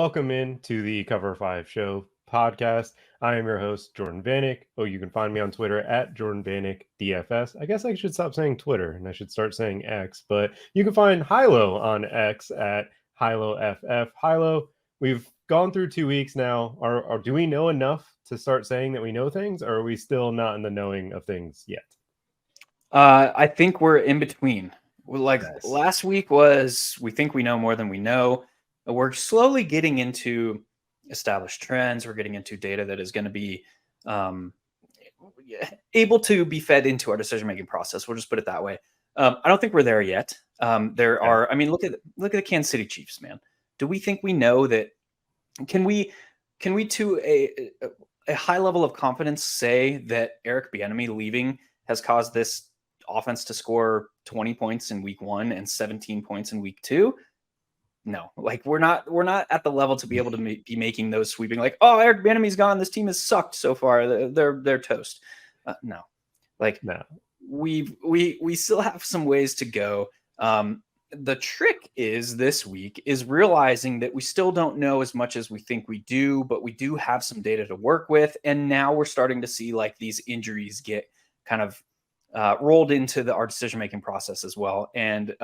welcome in to the Cover 5 Show podcast. I am your host, Jordan Vanek. Oh, you can find me on Twitter at Jordan Vanek DFS. I guess I should stop saying Twitter and I should start saying X, but you can find Hilo on X at HiloFF. Hilo, we've gone through 2 weeks now. Do we know enough to start saying that we know things, or are we still not in the knowing of things yet? I think we're in between. Yes. Last week was we think we know more than we know. We're slowly getting into established trends. We're getting into data that is going to be able to be fed into our decision-making process. We'll just put it that way. I don't think we're there yet. Look at the Kansas City Chiefs, man. Do we think we know that? Can we to a high level of confidence say that Eric Bieniemy leaving has caused this offense to score 20 points in week 1 and 17 points in week 2? No, we're not at the level to be able to be making those sweeping, Eric Bieniemy's gone, this team has sucked so far, they're toast. No. We still have some ways to go. The trick is this week is realizing that we still don't know as much as we think we do, but we do have some data to work with. And now we're starting to see these injuries get kind of rolled into our decision-making process as well. And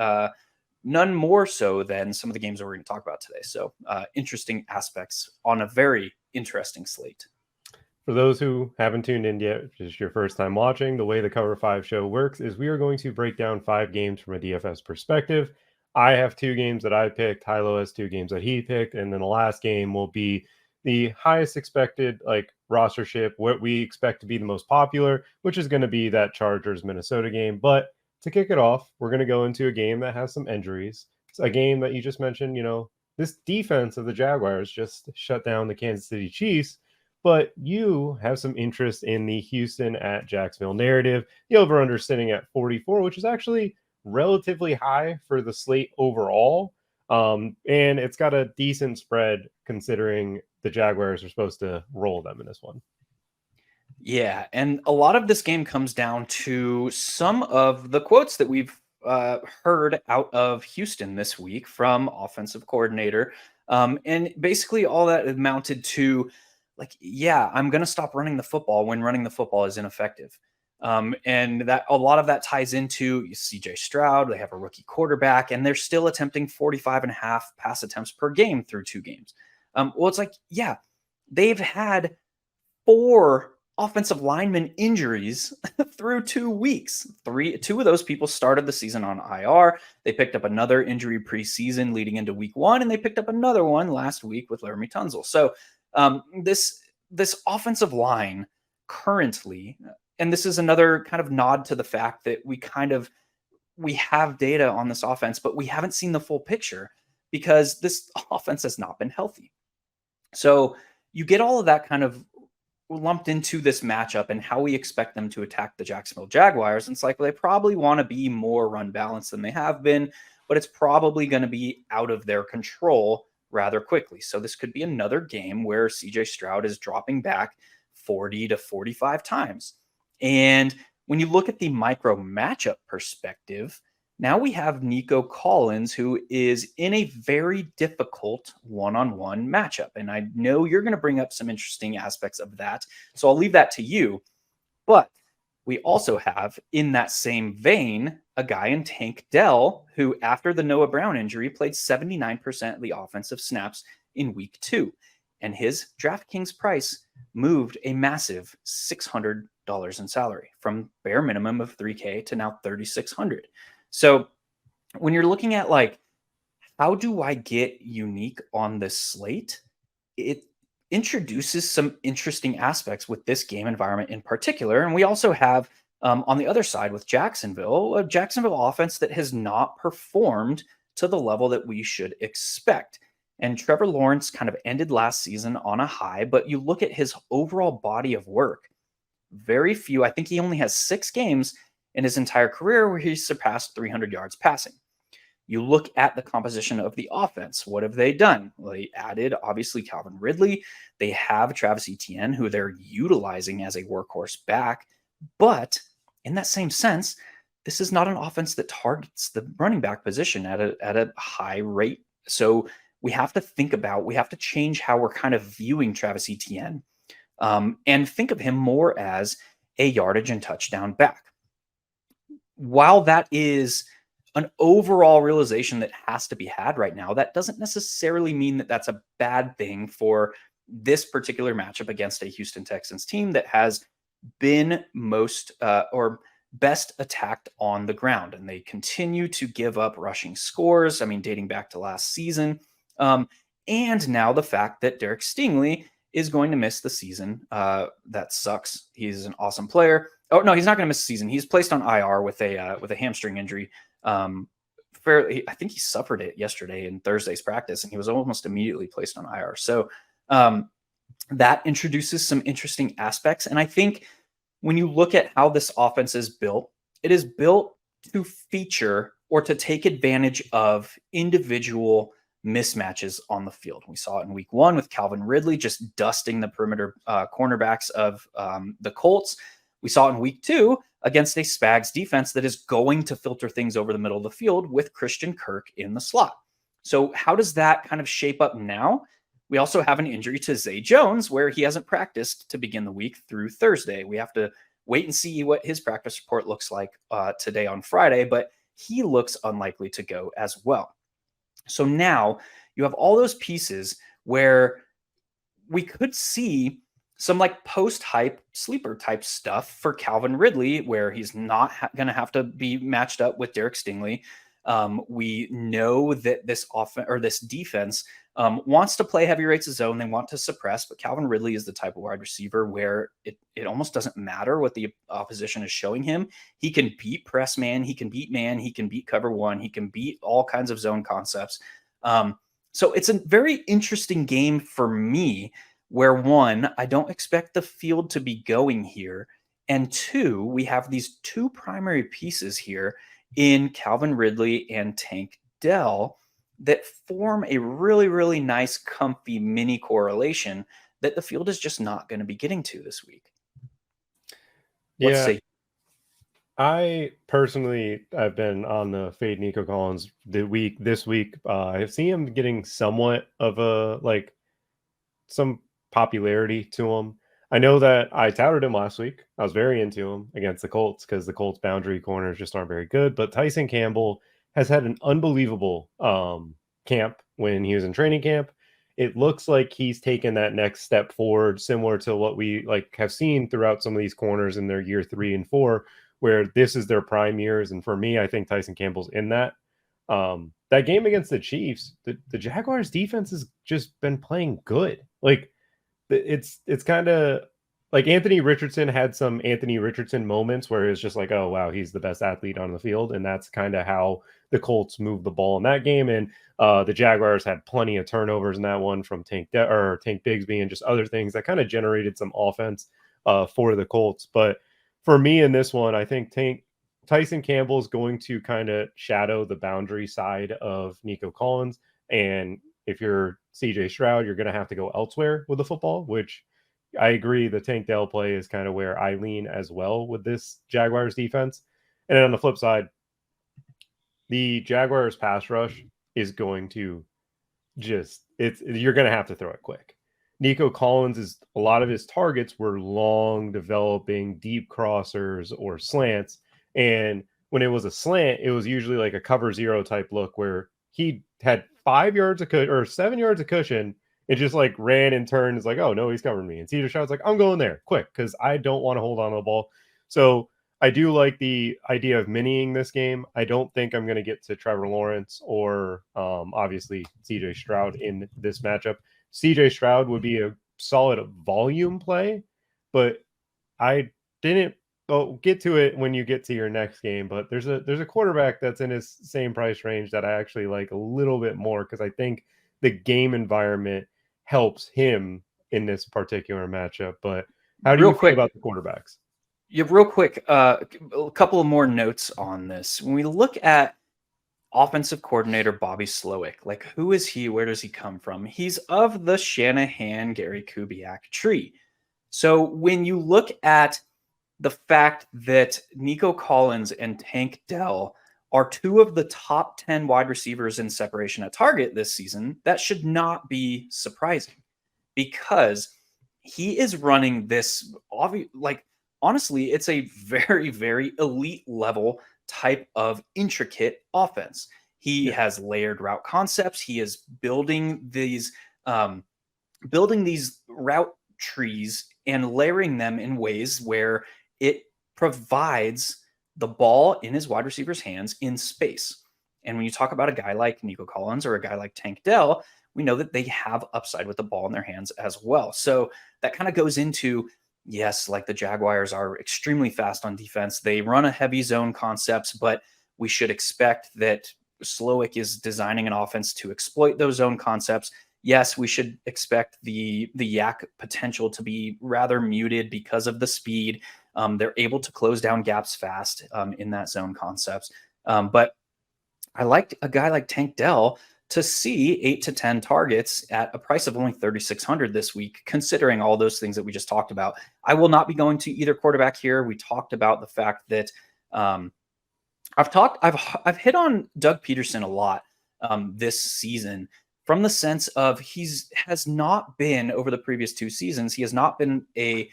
none more so than some of the games that we're going to talk about today. So interesting aspects on a very interesting slate. For those who haven't tuned in yet, if this is your first time watching, the way the Cover 5 show works is we are going to break down 5 games from a DFS perspective. I have 2 games that I picked, Hilo has 2 games that he picked, and then the last game will be the highest expected rostership, what we expect to be the most popular, which is going to be that Chargers-Minnesota game. But to kick it off, we're going to go into a game that has some injuries. It's a game that you just mentioned, this defense of the Jaguars just shut down the Kansas City Chiefs, but you have some interest in the Houston at Jacksonville narrative. The over-under sitting at 44, which is actually relatively high for the slate overall. And it's got a decent spread considering the Jaguars are supposed to roll them in this one. Yeah, and a lot of this game comes down to some of the quotes that we've heard out of Houston this week from offensive coordinator. And basically all that amounted to I'm going to stop running the football when running the football is ineffective. And that a lot of that ties into CJ Stroud. They have a rookie quarterback, and they're still attempting 45.5 pass attempts per game through 2 games. They've had 4 offensive lineman injuries through 2 weeks. 2 of those people started the season on IR. They picked up another injury preseason leading into week 1, and they picked up another one last week with Laramie Tunsil. So this offensive line currently, and this is another kind of nod to the fact that we have data on this offense, but we haven't seen the full picture because this offense has not been healthy. So you get all of that kind of lumped into this matchup and how we expect them to attack the Jacksonville Jaguars. And it's they probably want to be more run balanced than they have been, but it's probably going to be out of their control rather quickly. So this could be another game where CJ Stroud is dropping back 40 to 45 times. And when you look at the micro matchup perspective, now we have Nico Collins, who is in a very difficult one-on-one matchup. And I know you're going to bring up some interesting aspects of that, so I'll leave that to you. But we also have, in that same vein, a guy in Tank Dell, who after the Noah Brown injury played 79% of the offensive snaps in week 2. And his DraftKings price moved a massive $600 in salary from bare minimum of $3K to now $3,600. So when you're looking at how do I get unique on this slate, it introduces some interesting aspects with this game environment in particular. And we also have on the other side with Jacksonville, a Jacksonville offense that has not performed to the level that we should expect. And Trevor Lawrence kind of ended last season on a high, but you look at his overall body of work, very few. I think he only has 6 games in his entire career where he surpassed 300 yards passing. You look at the composition of the offense. What have they done? Well, they added, obviously, Calvin Ridley. They have Travis Etienne, who they're utilizing as a workhorse back. But in that same sense, this is not an offense that targets the running back position at a high rate. So we have to change how we're kind of viewing Travis Etienne, and think of him more as a yardage and touchdown back. While that is an overall realization that has to be had right now, that doesn't necessarily mean that that's a bad thing for this particular matchup against a Houston Texans team that has been most or best attacked on the ground. And they continue to give up rushing scores, I mean, dating back to last season. And now the fact that Derek Stingley is going to miss the season. That sucks. He's an awesome player. Oh no, he's not going to miss the season. He's placed on IR with a hamstring injury. I think he suffered it yesterday in Thursday's practice, and he was almost immediately placed on IR. So that introduces some interesting aspects. And I think when you look at how this offense is built, it is built to feature or to take advantage of individual mismatches on the field. We saw it in week 1 with Calvin Ridley just dusting the perimeter cornerbacks of the Colts. We saw it in week 2 against a Spags defense that is going to filter things over the middle of the field with Christian Kirk in the slot. So how does that kind of shape up now? We also have an injury to Zay Jones where he hasn't practiced to begin the week through Thursday. We have to wait and see what his practice report looks like today on Friday, but he looks unlikely to go as well. So now you have all those pieces where we could see some like post-hype sleeper type stuff for Calvin Ridley, where he's not going to have to be matched up with Derek Stingley. We know that this defense wants to play heavy rates of zone. They want to suppress, but Calvin Ridley is the type of wide receiver where it almost doesn't matter what the opposition is showing him. He can beat press man. He can beat man. He can beat cover one. He can beat all kinds of zone concepts. So it's a very interesting game for me where 1, I don't expect the field to be going here. And 2, we have these 2 primary pieces here in Calvin Ridley and Tank Dell that form a really, really nice, comfy mini correlation that the field is just not going to be getting to this week. I personally have been on the fade Nico Collins this week. I've seen him getting somewhat of some popularity to him. I know that I touted him last week. I was very into him against the Colts because the Colts boundary corners just aren't very good. But Tyson Campbell has had an unbelievable camp when he was in training camp. It looks like he's taken that next step forward, similar to what we have seen throughout some of these corners in their year 3 and 4, where this is their prime years. And for me, I think Tyson Campbell's in that. That game against the Chiefs, the Jaguars defense has just been playing good. It's kind of like Anthony Richardson had some Anthony Richardson moments where it's just like, oh, wow, he's the best athlete on the field. And that's kind of how the Colts moved the ball in that game. And the Jaguars had plenty of turnovers in that one from Tank Bigsby and just other things that kind of generated some offense for the Colts. But for me in this one, I think Tyson Campbell is going to kind of shadow the boundary side of Nico Collins. And if you're CJ Stroud, you're going to have to go elsewhere with the football, which I agree. The Tank Dell play is kind of where I lean as well with this Jaguars defense. And then on the flip side, the Jaguars pass rush is going to you're going to have to throw it quick. Nico Collins a lot of his targets were long developing deep crossers or slants. And when it was a slant, it was usually like a cover 0 type look where he had 5 yards or 7 yards of cushion. It just ran and turned. It's like, oh no, he's covering me. And CJ Stroud's like, I'm going there quick because I don't want to hold on to the ball. So I do like the idea of miniing this game. I don't think I'm going to get to Trevor Lawrence or obviously CJ Stroud in this matchup. CJ Stroud would be a solid volume play, but I didn't get to it when you get to your next game. But there's a quarterback that's in his same price range that I actually like a little bit more because I think the game environment helps him in this particular matchup. But how do you feel about the quarterbacks? Yeah, real quick, a couple of more notes on this. When we look at offensive coordinator Bobby Slowick, who is he? Where does he come from? He's of the Shanahan, Gary Kubiak tree. So when you look at the fact that Nico Collins and Tank Dell are two of the top 10 wide receivers in separation at target this season, that should not be surprising because he is running this like honestly, it's a very, very elite level type of intricate offense. He Yeah. has layered route concepts. He is building these route trees and layering them in ways where it provides the ball in his wide receiver's hands in space. And when you talk about a guy like Nico Collins or a guy like Tank Dell, we know that they have upside with the ball in their hands as well. So that kind of goes into, yes, like the Jaguars are extremely fast on defense. They run a heavy zone concepts, but we should expect that Slowick is designing an offense to exploit those zone concepts. Yes, we should expect the yak potential to be rather muted because of the speed. They're able to close down gaps fast in that zone concepts. But I liked a guy like Tank Dell to see 8 to 10 targets at a price of only 3,600 this week, considering all those things that we just talked about. I will not be going to either quarterback here. We talked about the fact that I've hit on Doug Peterson a lot this season, from the sense of has not been, over the previous 2 seasons, he has not been a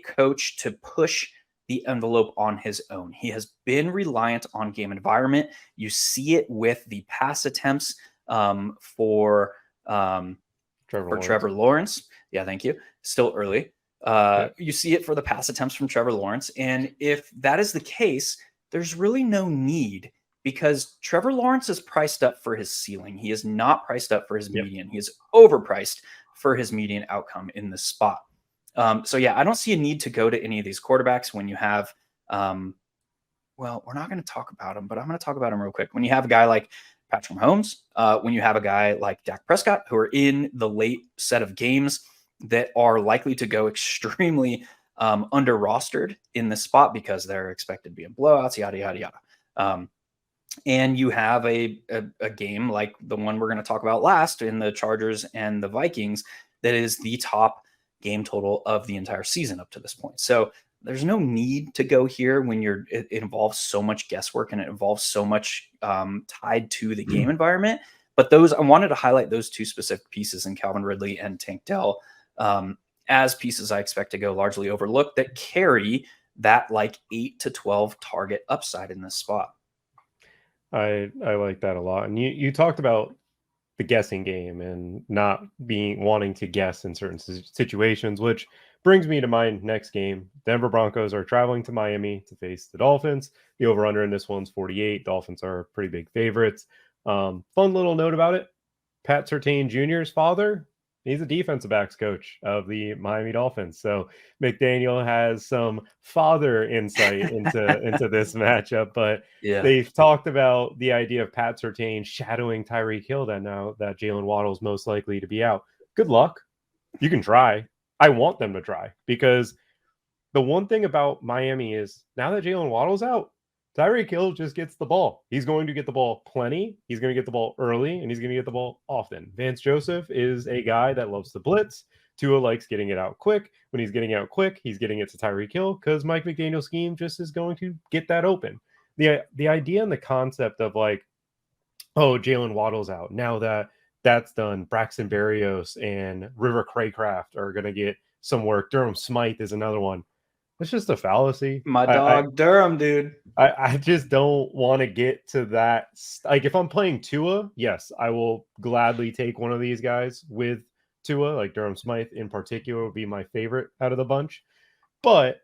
coach to push the envelope on his own. He has been reliant on game environment. You see it with the pass attempts for Trevor Lawrence. Yeah, thank you. Still early. You see it for the pass attempts from Trevor Lawrence. And if that is the case, there's really no need, because Trevor Lawrence is priced up for his ceiling. He is not priced up for his median. He is overpriced for his median outcome in this spot. So yeah, I don't see a need to go to any of these quarterbacks when you have, well, we're not going to talk about him, but I'm going to talk about him real quick. When you have a guy like Patrick Mahomes, when you have a guy like Dak Prescott, who are in the late set of games that are likely to go extremely under rostered in this spot because they're expected to be in blowouts, yada, yada, yada. And you have a game like the one we're going to talk about last in the Chargers and the Vikings that is the top game total of the entire season up to this point. So there's no need to go here when it involves so much guesswork and it involves so much tied to the game environment. But I wanted to highlight those 2 specific pieces in Calvin Ridley and Tank Dell as pieces I expect to go largely overlooked that carry that like 8 to 12 target upside in this spot. I like that a lot. And you talked about the guessing game and not wanting to guess in certain situations, which brings me to my next game. Denver Broncos are traveling to Miami to face the Dolphins. The over-under in this one's 48. Dolphins are pretty big favorites. Fun little note about it. Pat Surtain Jr.'s father, he's a defensive backs coach of the Miami Dolphins. So McDaniel has some father insight into this matchup. But they've talked about the idea of Pat Surtain shadowing Tyreek Hill now that Jalen Waddle is most likely to be out. Good luck. You can try. I want them to try, because the one thing about Miami is now that Jalen Waddle's out, Tyreek Hill just gets the ball. He's going to get the ball plenty. He's going to get the ball early, and he's going to get the ball often. Vance Joseph is a guy that loves to blitz. Tua likes getting it out quick. When he's getting out quick, he's getting it to Tyreek Hill because Mike McDaniel's scheme just is going to get that open. The idea and the concept of like, oh, Jalen Waddle's out. Now that's done, Braxton Berrios and River Craycraft are going to get some work. Durham Smythe is another one. It's just a fallacy. My dog Durham, dude. I just don't want to get to that. Like, if I'm playing Tua, yes, I will gladly take one of these guys with Tua. Like Durham Smythe in particular would be my favorite out of the bunch. But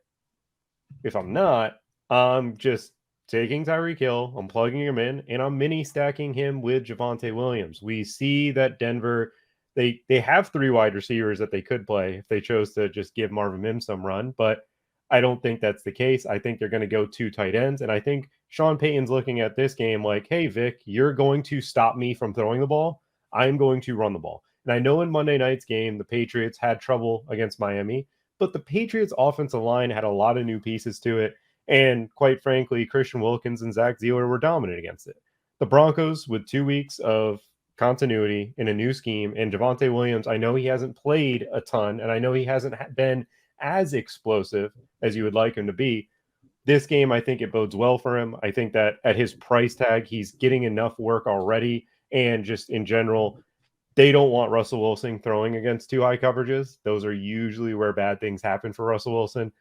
if I'm not, I'm just taking Tyreek Hill, I'm plugging him in, and I'm mini stacking him with Javonte Williams. We see that Denver, they have 3 wide receivers that they could play if they chose to just give Marvin Mims some run, but I don't think that's the case. I think they're going to go 2 tight ends, and I think Sean Payton's looking at this game like, hey, Vic, you're going to stop me from throwing the ball. I'm going to run the ball. And I know in Monday night's game, the Patriots had trouble against Miami, but the Patriots' offensive line had a lot of new pieces to it. And quite frankly, Christian Wilkins and Zach Zealer were dominant against it. The Broncos, with 2 weeks of continuity in a new scheme, and Javonte Williams, I know he hasn't played a ton, and I know he hasn't been as explosive as you would like him to be, This game, I think it bodes well for him. I think that at his price tag, he's getting enough work already. And just in general, they don't want Russell Wilson throwing against too high coverages. Those are usually where bad things happen for Russell Wilson.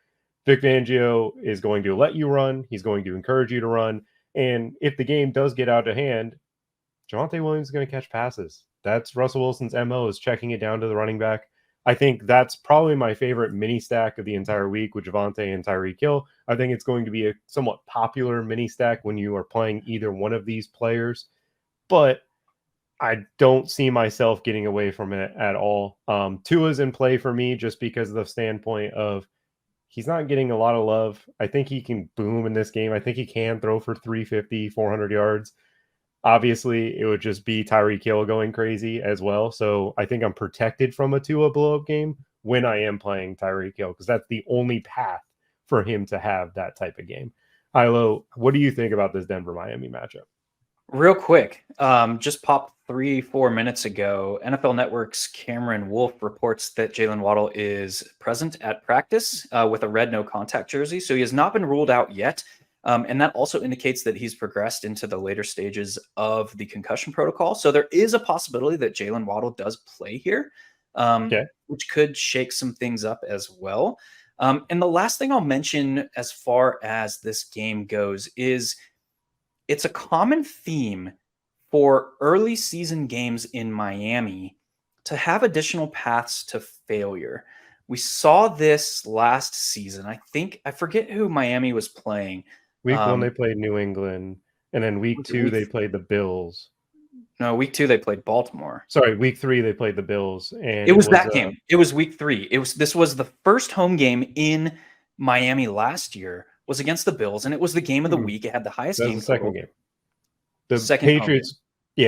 Vic Fangio is going to let you run. He's going to encourage you to run. And if the game does get out of hand, Javonte Williams is going to catch passes. That's Russell Wilson's MO, is checking it down to the running back. I think that's probably my favorite mini stack of the entire week with Javonte and Tyreek Hill. I think it's going to be a somewhat popular mini stack when you are playing either one of these players, but I don't see myself getting away from it at all. Tua's in play for me just because of the standpoint of he's not getting a lot of love. I think he can boom in this game. I think he can throw for 350, 400 yards. Obviously, it would just be Tyreek Hill going crazy as well. So I think I'm protected from a Tua blow-up game when I am playing Tyreek Hill, because that's the only path for him to have that type of game. Ilo, what do you think about this Denver-Miami matchup? Real quick, just popped 3-4 minutes ago. NFL Network's Cameron Wolf reports that Jalen Waddle is present at practice with a red no contact jersey. So he has not been ruled out yet. And that also indicates that he's progressed into the later stages of the concussion protocol. So there is a possibility that Jalen Waddle does play here, which could shake some things up as well. And the last thing I'll mention as far as this game goes is it's a common theme for early season games in Miami to have additional paths to failure. We saw this last season. I forget who Miami was playing. Week 1, they played New England, and then week 2, they played the Bills. No, week 2, they played Baltimore. Sorry, week 3, they played the Bills. And it was that game. It was week 3. This was the first home game in Miami last year, was against the Bills, and it was the game of the week. It had the highest game. The second game. The second Patriots,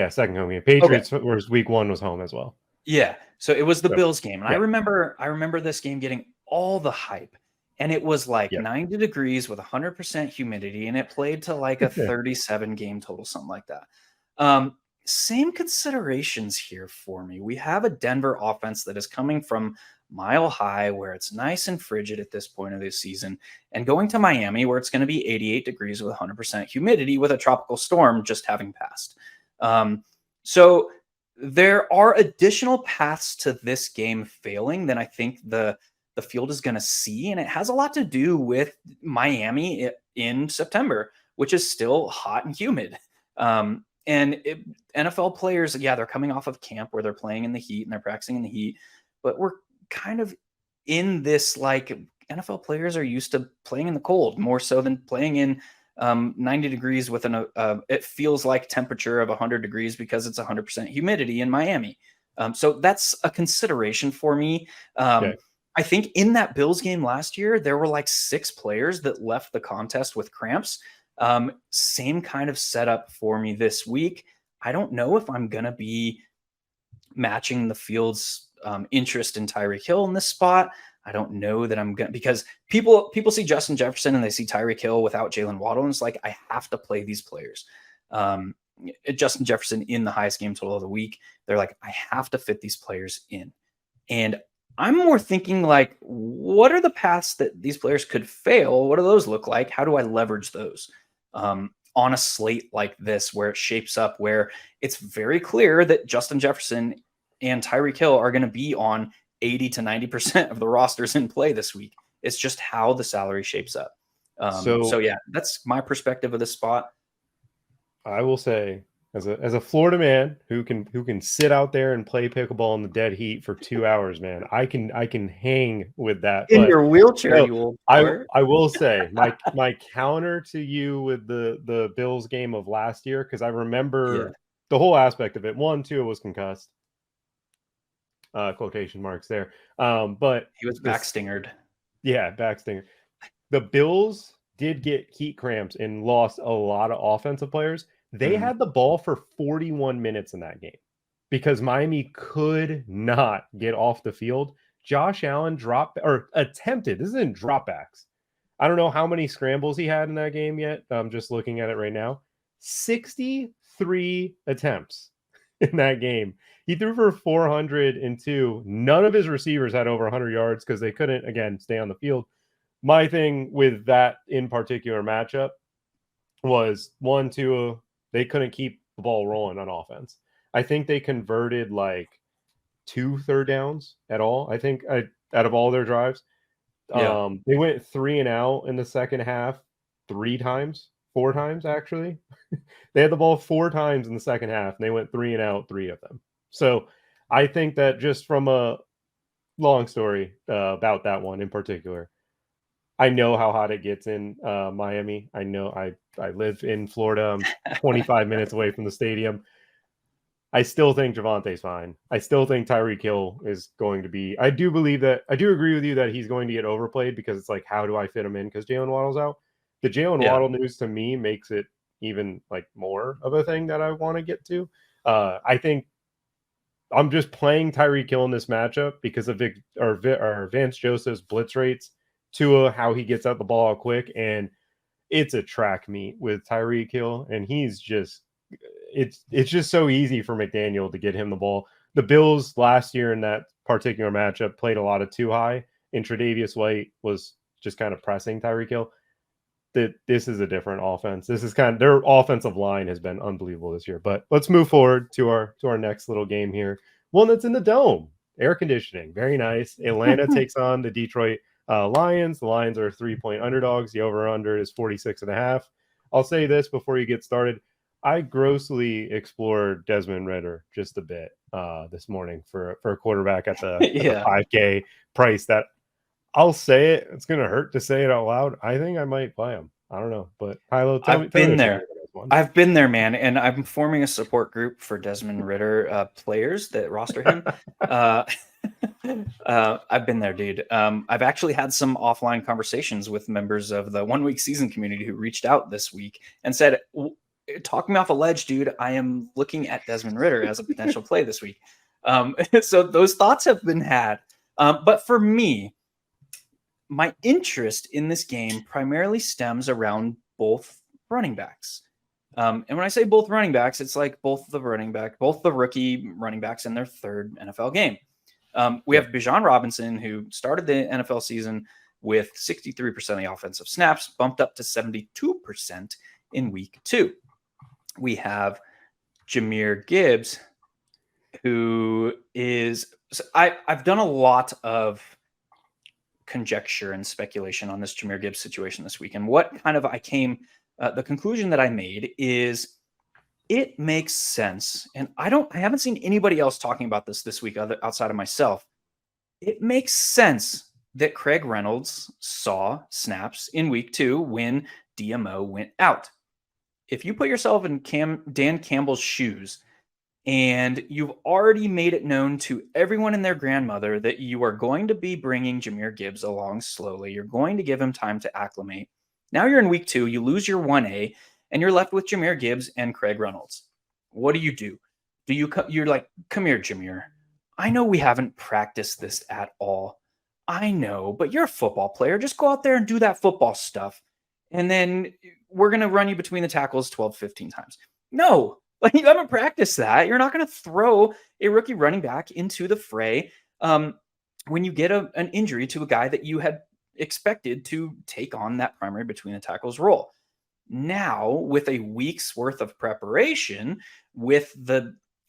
second home game. Patriots, whereas week 1 was home as well. Yeah, so it was the Bills game, and I remember this game getting all the hype. And it was like 90 degrees with 100% humidity, and it played to like a 37 game total, something like that. Same considerations here for me. We have a Denver offense that is coming from Mile High, where it's nice and frigid at this point of the season, and going to Miami, where it's going to be 88 degrees with 100% humidity with a tropical storm just having passed. So there are additional paths to this game failing than I think the field is going to see. And it has a lot to do with Miami in September, which is still hot and humid. NFL players, they're coming off of camp where they're playing in the heat and they're practicing in the heat, but we're kind of in this, like, NFL players are used to playing in the cold more so than playing in 90 degrees with it feels like temperature of 100 degrees because it's 100% humidity in Miami. So that's a consideration for me. I think in that Bills game last year, there were like 6 players that left the contest with cramps. Same kind of setup for me this week. I don't know if I'm going to be matching the field's interest in Tyreek Hill in this spot. I don't know that I'm going to, because people see Justin Jefferson and they see Tyreek Hill without Jalen Waddle. And it's like, I have to play these players. Justin Jefferson in the highest game total of the week. They're like, I have to fit these players in. And I'm more thinking like, what are the paths that these players could fail? What do those look like? How do I leverage those on a slate like this, where it shapes up, where it's very clear that Justin Jefferson and Tyreek Hill are going to be on 80 to 90% of the rosters in play this week. It's just how the salary shapes up. So that's my perspective of this spot. I will say, as a Florida man who can sit out there and play pickleball in the dead heat for 2 hours, man, I can hang with that. In your wheelchair, you will. I will say my counter to you with the Bills game of last year, because I remember the whole aspect of it. 1, Tua was concussed. Quotation marks there. But he was backstingered. Yeah, backstinger. The Bills did get heat cramps and lost a lot of offensive players. They had the ball for 41 minutes in that game because Miami could not get off the field. Josh Allen attempted. This isn't dropbacks. I don't know how many scrambles he had in that game yet. I'm just looking at it right now. 63 attempts in that game. He threw for 402. None of his receivers had over 100 yards because they couldn't, again, stay on the field. my thing with that in particular matchup was 1-2, they couldn't keep the ball rolling on offense. I think they converted like 2 third downs at all. I think out of all their drives, they went 3 and out in the second half 4 times actually. They had the ball 4 times in the second half, and they went 3 and out 3 of them. So I think that just from a long story about that one in particular, I know how hot it gets in Miami. I know I live in Florida. I'm 25 minutes away from the stadium. I still think Javante's fine. I still think Tyreek Hill is going to be. I do agree with you that he's going to get overplayed because it's like, how do I fit him in? Because Jalen Waddle's out. The Jalen Waddle news to me makes it even like more of a thing that I want to get to. I think I'm just playing Tyreek Hill in this matchup because of Vance Joseph's blitz rates, Tua, how he gets out the ball quick, and it's a track meet with Tyreek Hill, and he's just it's just so easy for McDaniel to get him the ball. The Bills last year in that particular matchup played a lot of too high, and Tre'Davious White was just kind of pressing Tyreek Hill. This is a different offense. This is their offensive line has been unbelievable this year. But let's move forward to our next little game here. One that's in the dome, air conditioning, very nice. Atlanta takes on the Detroit Lions. The Lions are 3-point underdogs. The over/under is 46.5. I'll say this before you get started. I grossly explored Desmond Ridder just a bit this morning for a quarterback at the 5K price. That I'll say it. It's going to hurt to say it out loud. I think I might play him. I don't know, but Hilo, I've been there. I've been there, man, and I'm forming a support group for Desmond Ridder players that roster him. I've been there, dude. I've actually had some offline conversations with members of the 1 week season community who reached out this week and said, talk me off a ledge, dude. I am looking at Desmond Ridder as a potential play this week. So those thoughts have been had. But for me, my interest in this game primarily stems around both running backs. And when I say both running backs, it's like both the rookie running backs in their third NFL game. We have Bijan Robinson, who started the NFL season with 63% of the offensive snaps, bumped up to 72% in week 2. We have Jahmyr Gibbs, who is I've done a lot of conjecture and speculation on this Jahmyr Gibbs situation this week. And what kind of the conclusion that I made is it makes sense. And I haven't seen anybody else talking about this week outside of myself. It makes sense that Craig Reynolds saw snaps in week 2 when DMO went out. If you put yourself in Dan Campbell's shoes and you've already made it known to everyone and their grandmother that you are going to be bringing Jahmyr Gibbs along slowly, you're going to give him time to acclimate. Now you're in week 2, you lose your 1A, and you're left with Jahmyr Gibbs and Craig Reynolds. What do? You're like, come here, Jahmyr. I know we haven't practiced this at all. I know, but you're a football player. Just go out there and do that football stuff. And then we're going to run you between the tackles 12, 15 times. No, like you haven't practiced that. You're not going to throw a rookie running back into the fray when you get an injury to a guy that you had expected to take on that primary between the tackles role. Now, with a week's worth of preparation,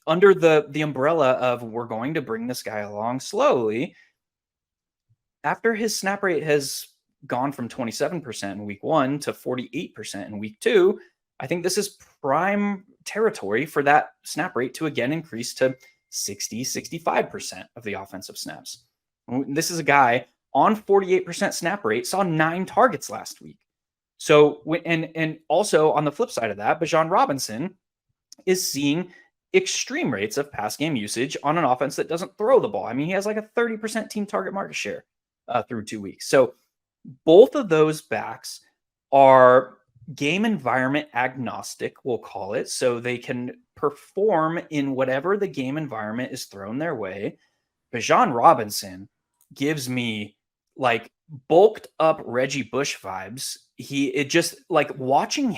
under the umbrella of we're going to bring this guy along slowly, after his snap rate has gone from 27% in week 1 to 48% in week 2, I think this is prime territory for that snap rate to again increase to 65% of the offensive snaps. This is a guy on 48% snap rate, saw 9 targets last week. So, and also on the flip side of that, Bijan Robinson is seeing extreme rates of pass game usage on an offense that doesn't throw the ball. I mean, he has like a 30% team target market share through 2 weeks. So both of those backs are game environment agnostic, we'll call it. So they can perform in whatever the game environment is thrown their way. Bijan Robinson gives me like bulked up Reggie Bush vibes. It just like watching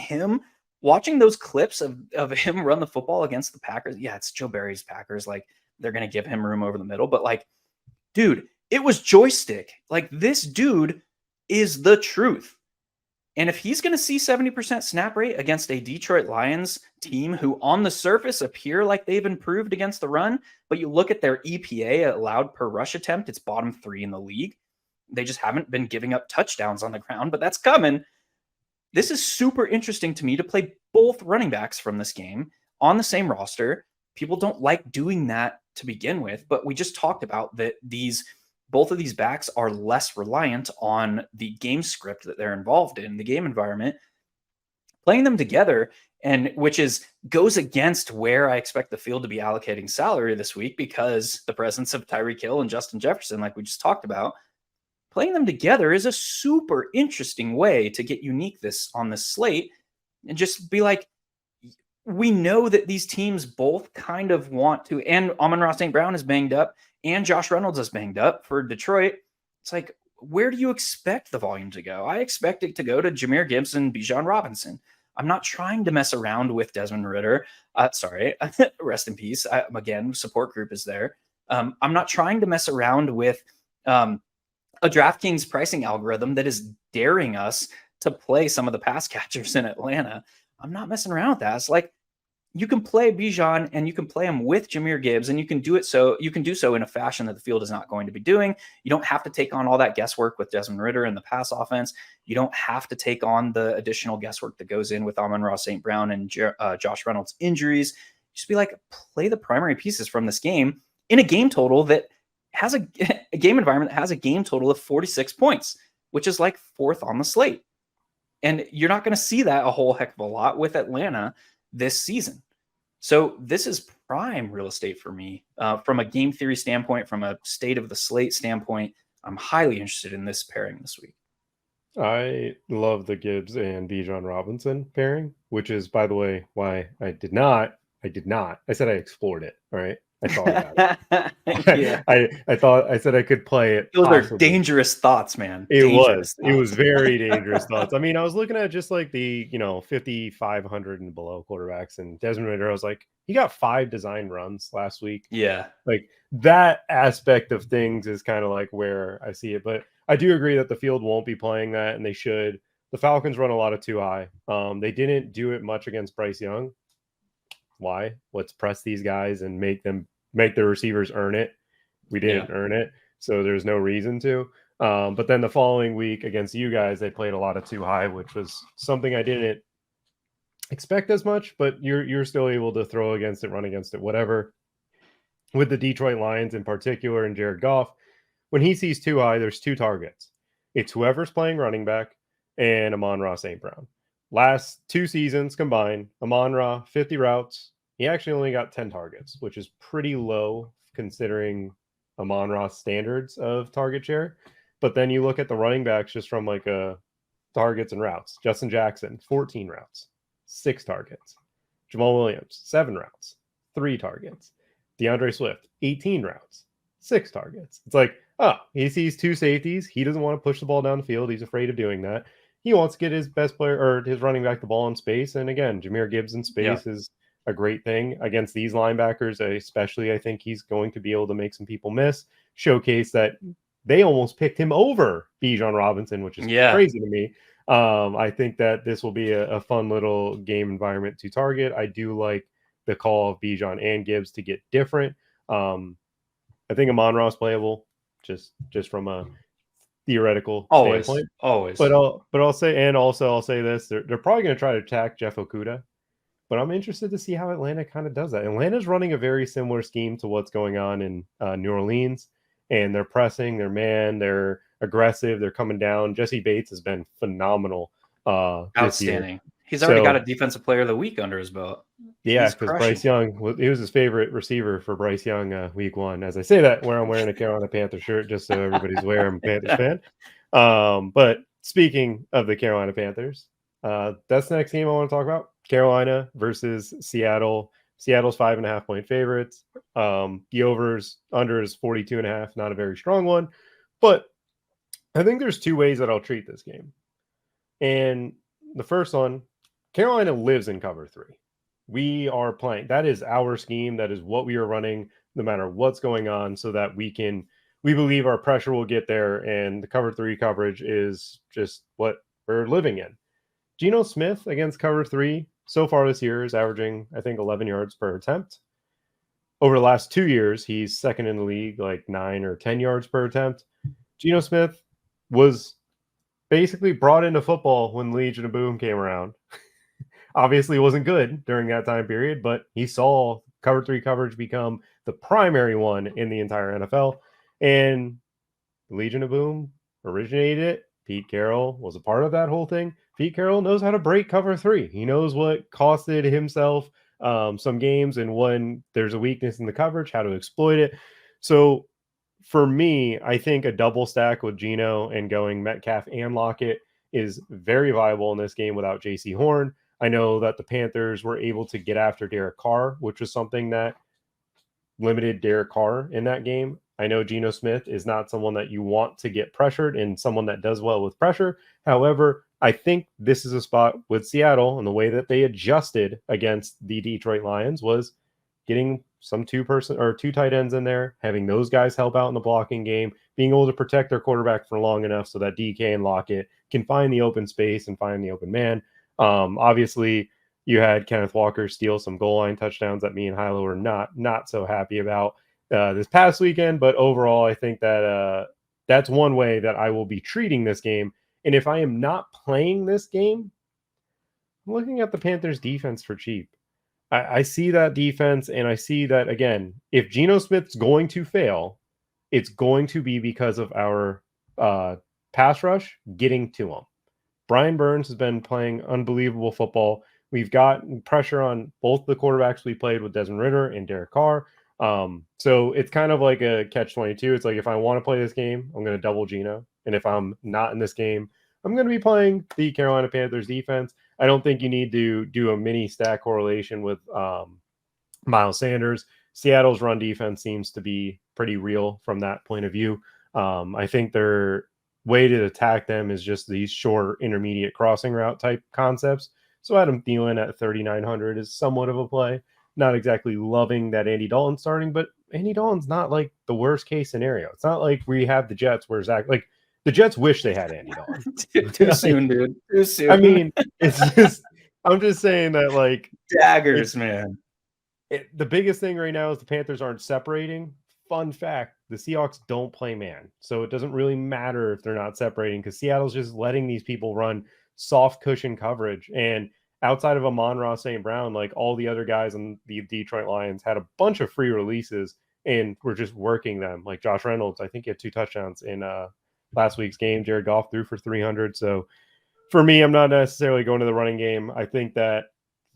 those clips of him run the football against the Packers. Yeah, it's Joe Barry's Packers. Like they're going to give him room over the middle, but like, dude, it was joystick. Like this dude is the truth. And if he's going to see 70% snap rate against a Detroit Lions team who on the surface appear like they've improved against the run, but you look at their EPA allowed per rush attempt, it's bottom 3 in the league. They just haven't been giving up touchdowns on the ground, but that's coming. This is super interesting to me to play both running backs from this game on the same roster. People don't like doing that to begin with, but we just talked about that both of these backs are less reliant on the game script that they're involved in, the game environment. Playing them together, and which goes against where I expect the field to be allocating salary this week because the presence of Tyreek Hill and Justin Jefferson, like we just talked about, playing them together is a super interesting way to get unique on this slate and just be like, we know that these teams both kind of want to, and Amon-Ra St. Brown is banged up, and Josh Reynolds is banged up for Detroit. It's like, where do you expect the volume to go? I expect it to go to Jahmyr Gibbs and Bijan Robinson. I'm not trying to mess around with Desmond Ridder. Sorry, rest in peace. Again, support group is there. I'm not trying to mess around with a DraftKings pricing algorithm that is daring us to play some of the pass catchers in Atlanta. I'm not messing around with that. It's like, you can play Bijan and you can play him with Jahmyr Gibbs, and you can do so in a fashion that the field is not going to be doing. You don't have to take on all that guesswork with Desmond Ridder in the pass offense. You don't have to take on the additional guesswork that goes in with Amon-Ra St. Brown and Josh Reynolds injuries. Just be like, play the primary pieces from this game in a game total that has a game environment that has a game total of 46 points, which is like 4th on the slate. And you're not going to see that a whole heck of a lot with Atlanta this season. So this is prime real estate for me from a game theory standpoint, from a state of the slate standpoint. I'm highly interested in this pairing this week. I love the Gibbs and Bijan Robinson pairing, which is, by the way, why I did not. I said I explored it. All right. I thought about it. Yeah. I said I could play it. Those are dangerous thoughts, man. It was very dangerous thoughts. I mean, I was looking at just like the, 5,500 and below quarterbacks, and Desmond Ridder, I was like, he got 5 design runs last week. Yeah. Like that aspect of things is kind of like where I see it. But I do agree that the field won't be playing that, and they should. The Falcons run a lot of too high. They didn't do it much against Bryce Young. Why? Let's press these guys and make the receivers earn it. We didn't earn it, so there's no reason to. But then the following week against you guys, they played a lot of too high, which was something I didn't expect as much. But you're still able to throw against it, run against it, whatever. With the Detroit Lions in particular and Jared Goff, when he sees too high, there's 2 targets. It's whoever's playing running back and Amon-Ra St. Brown. Last 2 seasons combined, Amon-Ra, 50 routes. He actually only got 10 targets, which is pretty low considering Amon-Ra's standards of target share. But then you look at the running backs just from like targets and routes. Justin Jackson, 14 routes, 6 targets. Jamal Williams, 7 routes, 3 targets. DeAndre Swift, 18 routes, 6 targets. It's like, he sees 2 safeties. He doesn't want to push the ball down the field. He's afraid of doing that. He wants to get his best player or his running back the ball in space. And again, Jahmyr Gibbs in space is a great thing against these linebackers. Especially, I think he's going to be able to make some people miss, showcase that they almost picked him over Bijan Robinson, which is crazy to me. I think that this will be a fun little game environment to target. I do like the call of Bijan and Gibbs to get different. I think Amon-Ra is playable just from a theoretical standpoint. Always. But I'll say this: they're probably going to try to attack Jeff Okudah. But I'm interested to see how Atlanta kind of does that. Atlanta's running a very similar scheme to what's going on in New Orleans, and they're pressing, they're man, they're aggressive, they're coming down. Jesse Bates has been phenomenal. Outstanding. He's already got a defensive player of the week under his belt. Yeah, because Bryce Young, he was his favorite receiver for Bryce Young week 1. As I say that, where I'm wearing a Carolina Panther shirt, just so everybody's aware I'm a Panthers fan. But speaking of the Carolina Panthers, that's the next game I want to talk about. Carolina versus Seattle. Seattle's 5.5 point favorites. The under is 42.5, not a very strong one. But I think there's 2 ways that I'll treat this game. And the first one, Carolina lives in cover 3. We are playing. That is our scheme. That is what we are running no matter what's going on, so that we can we believe our pressure will get there, and the cover 3 coverage is just what we're living in. Geno Smith against cover 3 so far this year is averaging, I think, 11 yards per attempt. Over the last 2 years, he's second in the league, like 9 or 10 yards per attempt. Geno Smith was basically brought into football when Legion of Boom came around. Obviously wasn't good during that time period, but he saw cover 3 coverage become the primary one in the entire NFL. And Legion of Boom originated it. Pete Carroll was a part of that whole thing. Pete Carroll knows how to break cover 3. He knows what costed himself some games, and when there's a weakness in the coverage, how to exploit it. So for me, I think a double stack with Geno and going Metcalf and Lockett is very viable in this game without JC Horn. I know that the Panthers were able to get after Derek Carr, which was something that limited Derek Carr in that game. I know Geno Smith is not someone that you want to get pressured and someone that does well with pressure. However, I think this is a spot with Seattle, and the way that they adjusted against the Detroit Lions was getting some two tight ends in there, having those guys help out in the blocking game, being able to protect their quarterback for long enough so that DK and Lockett can find the open space and find the open man. Obviously, you had Kenneth Walker steal some goal line touchdowns that me and Hilo were not so happy about this past weekend. But overall, I think that that's one way that I will be treating this game. And if I am not playing this game, I'm looking at the Panthers defense for cheap. I see that defense, and I see that, again, if Geno Smith's going to fail, it's going to be because of our pass rush getting to him. Brian Burns has been playing unbelievable football. We've got pressure on both the quarterbacks we played with Desmond Ridder and Derek Carr. So it's kind of like a catch-22. It's like, if I want to play this game, I'm going to double Geno. And if I'm not in this game, I'm going to be playing the Carolina Panthers defense. I don't think you need to do a mini stack correlation with Miles Sanders. Seattle's run defense seems to be pretty real from that point of view. I think their way to attack them is just these short intermediate crossing route type concepts. So Adam Thielen at 3,900 is somewhat of a play. Not exactly loving that Andy Dalton's starting, but Andy Dalton's not like the worst case scenario. It's not like we have the Jets where the Jets wish they had Andy Dalton. Too soon, dude. Too soon. I mean, I'm just saying that, like, daggers, man. The biggest thing right now is the Panthers aren't separating. Fun fact, the Seahawks don't play man. So it doesn't really matter if they're not separating, because Seattle's just letting these people run soft cushion coverage. And outside of Amon-Ra St. Brown, like, all the other guys on the Detroit Lions had a bunch of free releases and we're just working them. Like Josh Reynolds, I think he had 2 touchdowns in last week's game. Jared Goff threw for 300. So for me, I'm not necessarily going to the running game. I think that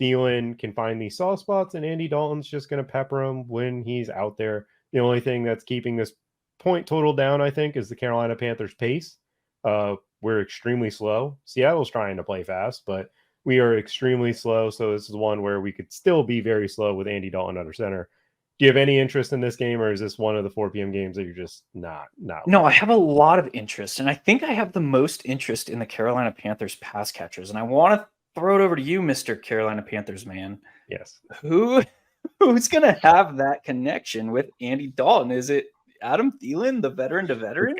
Thielen can find these soft spots, and Andy Dalton's just going to pepper him when he's out there. The only thing that's keeping this point total down, I think, is the Carolina Panthers' pace. We're extremely slow. Seattle's trying to play fast, but we are extremely slow. So this is one where we could still be very slow with Andy Dalton under center. Do you have any interest in this game, or is this one of the 4 p.m. games that you're just not? No, I have a lot of interest, and I think I have the most interest in the Carolina Panthers pass catchers. And I want to throw it over to you, Mr. Carolina Panthers man. Yes. Who's going to have that connection with Andy Dalton? Is it Adam Thielen, the veteran to veteran?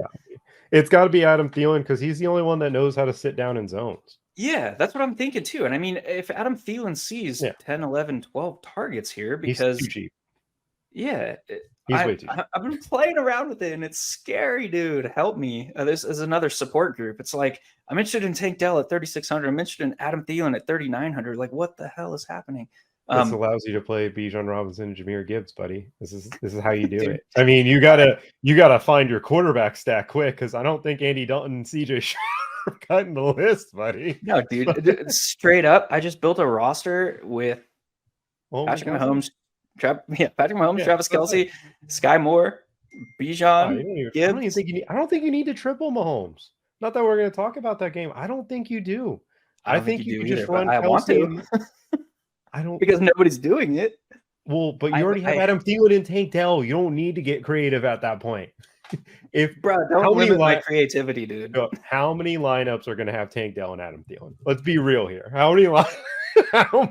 It's got to be Adam Thielen, because he's the only one that knows how to sit down in zones. Yeah, that's what I'm thinking too. And I mean, if Adam Thielen sees 10, 11, 12 targets here, because he's too cheap. Yeah, he's way too cheap. I've been playing around with it, and it's scary, dude. Help me. This is another support group. It's like, I'm interested in Tank Dell at 3,600. I'm interested in Adam Thielen at 3,900. Like, what the hell is happening? This allows you to play Bijan Robinson and Jahmyr Gibbs, buddy. This is how you do it. I mean, you gotta find your quarterback stack quick, because I don't think Andy Dalton and CJ are cutting the list, buddy. No, dude. Straight up, I just built a roster with Patrick Mahomes. Patrick Mahomes, Travis Kelce, Sky Moore, Bijan, Gibbs. I don't think you need to triple Mahomes. Not that we're going to talk about that game. I don't think you do. I think you can just run Kelce. I want to. I don't, because nobody's doing it. Well, but you already have Adam Thielen and Tank Dell. You don't need to get creative at that point. Don't limit my creativity, dude. How many lineups are going to have Tank Dell and Adam Thielen? Let's be real here. How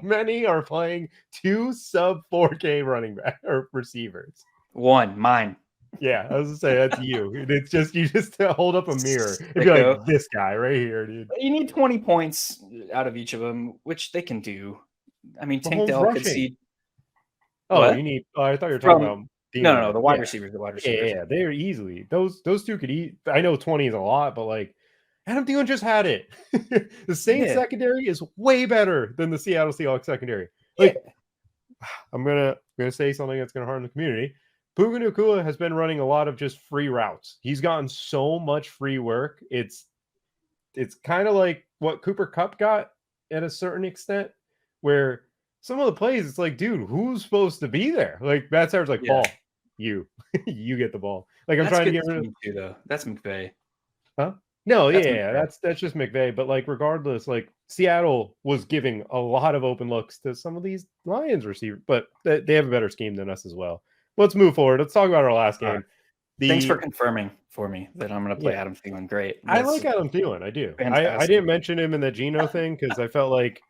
many are playing 2 sub 4K running back or receivers? One, mine. Yeah, I was gonna say that's you. It's just you just hold up a mirror and be Sicko. like, this guy right here, dude. You need 20 points out of each of them, which they can do. I mean, Tank Mahomes Dell could rushing. see Oh, what you need. Oh, I thought you were talking from about no, D-line. the wide Yeah, receivers, the wide yeah, receivers. yeah. They're easily those two could eat. I know 20 is a lot, but like Adam Thielen just had it. The Saints Yeah, secondary is way better than the Seattle Seahawks secondary. yeah, Like I'm gonna say something that's gonna harm the community. Puka Nacua has been running a lot of just free routes. He's gotten so much free work. It's kind of like what Cooper Kupp got at a certain extent, where some of the plays, it's like, dude, who's supposed to be there? Like Matt Stafford's like, yeah. Paul, you, you get the ball. Like I'm That's trying to good get rid of, team too, though. That's McVay. huh? No, That's yeah, McVay. that's just McVay. But like, regardless, like Seattle was giving a lot of open looks to some of these Lions receivers, but they have a better scheme than us as well. Let's move forward. Let's talk about our last All right. game. Thanks for The confirming for me that I'm going to play Yeah, Adam Thielen. Great. I That's like Adam Thielen. I do. I fantastic. didn't mention him in the Geno thing because I felt like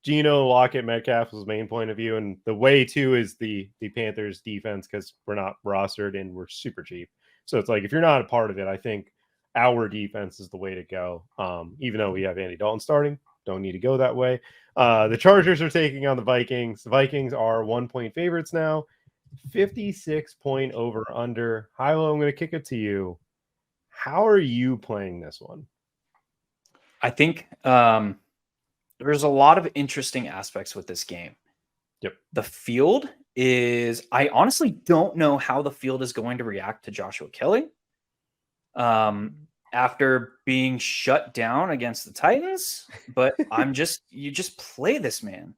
Geno, Lockett, Metcalf was the main point of view, and the way too is the Panthers defense because we're not rostered and we're super cheap. So it's like if you're not a part of it, I think our defense is the way to go. Even though we have Andy Dalton starting, don't need to go that way. The Chargers are taking on the Vikings. The Vikings are 1-point favorites now. 56 point over under. Hilo, I'm going to kick it to you. How are you playing this one? I think there's a lot of interesting aspects with this game. Yep. The field is, I honestly don't know how the field is going to react to Joshua Kelly. After being shut down against the Titans, but you just play this man,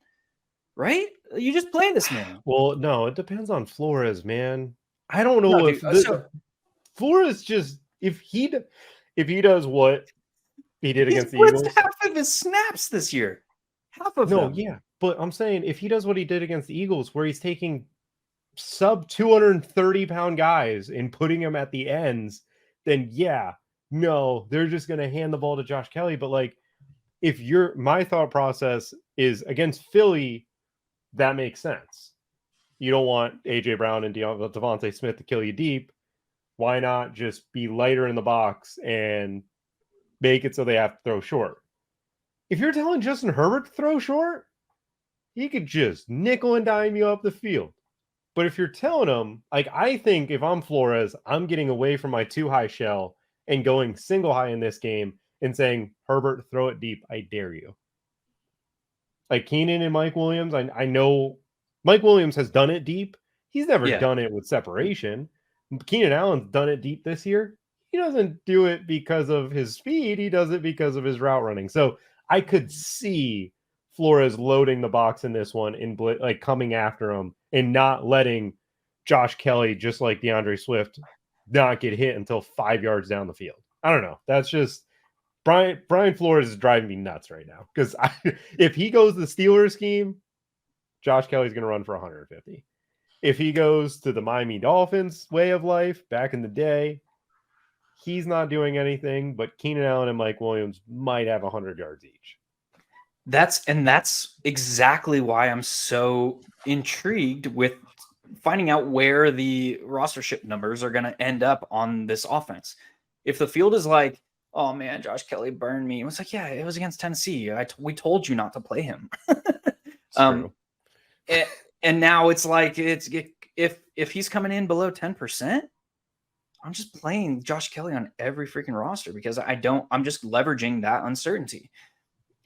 right? You just play this man. Well, no, it depends on Flores, man. I don't know No, if dude. Flores just if he does what he did He's against the blitzed Eagles. half of his snaps this year. Half of No, them. yeah, but I'm saying if he does what he did against the Eagles, where he's taking sub 230-pound guys and putting them at the ends, then yeah, no, they're just gonna hand the ball to Josh Kelly. But like, if my thought process is against Philly, that makes sense. You don't want AJ Brown and Devontae Smith to kill you deep. Why not just be lighter in the box and make it so they have to throw short? If you're telling Justin Herbert to throw short, he could just nickel and dime you up the field. But if you're telling him, like, I think if I'm Flores, I'm getting away from my too high shell and going single high in this game and saying, Herbert, throw it deep. I dare you. Like Keenan and Mike Williams, I know Mike Williams has done it deep. He's never Yeah. done it with separation. Keenan Allen's done it deep this year. He doesn't do it because of his speed. He does it because of his route running. So I could see Flores loading the box in this one and like coming after him and not letting Josh Kelly, just like DeAndre Swift, not get hit until 5 yards down the field. I don't know. That's just Brian Flores is driving me nuts right now because if he goes the Steelers scheme, Josh Kelly's going to run for 150. If he goes to the Miami Dolphins way of life back in the day, he's not doing anything, but Keenan Allen and Mike Williams might have 100 yards each. That's exactly why I'm so intrigued with finding out where the rostership numbers are going to end up on this offense. If the field is like, oh man, Josh Kelly burned me. It was like, yeah, it was against Tennessee. We told you not to play him. True. And now it's like if he's coming in below 10%, I'm just playing Josh Kelly on every freaking roster because I'm just leveraging that uncertainty.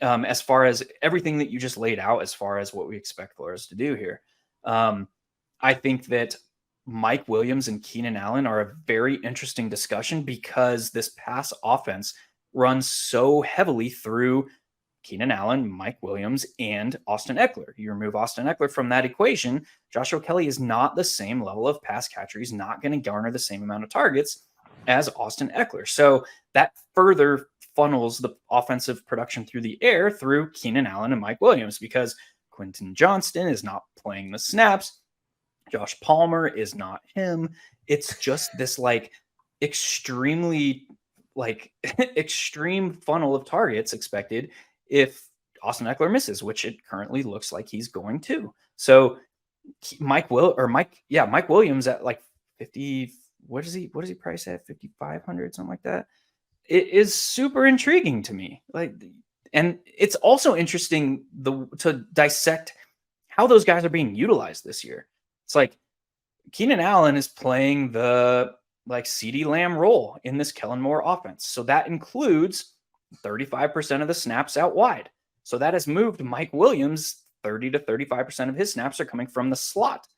As far as everything that you just laid out, as far as what we expect Flores to do here. I think that Mike Williams and Keenan Allen are a very interesting discussion because this pass offense runs so heavily through Keenan Allen, Mike Williams, and Austin Eckler. You remove Austin Eckler from that equation, Joshua Kelly is not the same level of pass catcher. He's not going to garner the same amount of targets as Austin Eckler. So that further funnels the offensive production through the air through Keenan Allen and Mike Williams because Quentin Johnston is not playing the snaps. Josh Palmer is not him. It's just this like extremely like extreme funnel of targets expected if Austin Eckler misses, which it currently looks like he's going to. So Mike Williams at like 50, what does he price at? 5,500, something like that. It is super intriguing to me. And it's also interesting to dissect how those guys are being utilized this year. It's like Keenan Allen is playing the CeeDee Lamb role in this Kellen Moore offense. So that includes 35% of the snaps out wide. So that has moved Mike Williams. 30 to 35% of his snaps are coming from the slot,